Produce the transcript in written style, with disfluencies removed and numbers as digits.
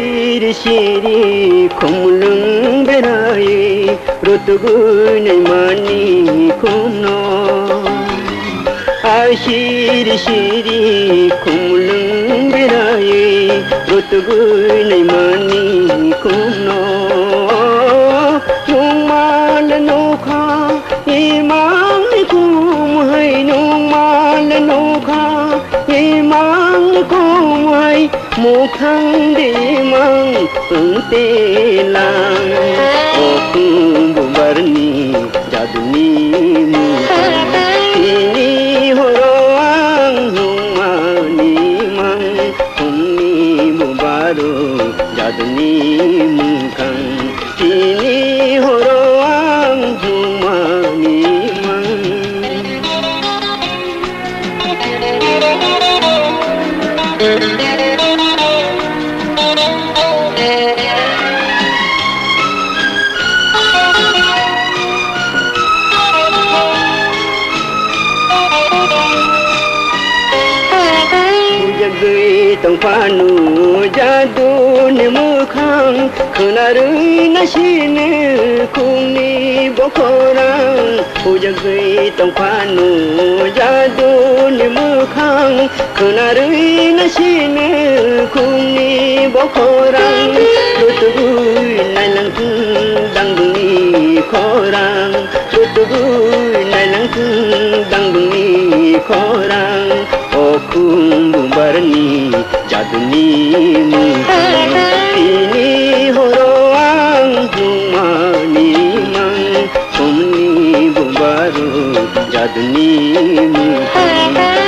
Asyir siri kumlung berai Rutugun mani kumno Asyir siri kumlung berai Rutugun mani kumno Nung mal nukha imang kum hai Nung mal nukha imang kum hai Mukhang di mang tê lang Okum bubarni jaduni mukhang Ini horoang humani mang Humni bubaru jaduni mukhang Ini horoang humani mang Gui tong panu jadu ne mukhang khunarui nasine kungni bokorang puja gui tong panu jadu ne mukhang khunarui nasine kungni bokorang lutugui nailang dangdungi khorang lutugui nailang dangdungi khorang okum bubarni jaduni mukhang ini horoang humani mang humni bubaru jaduni mukhang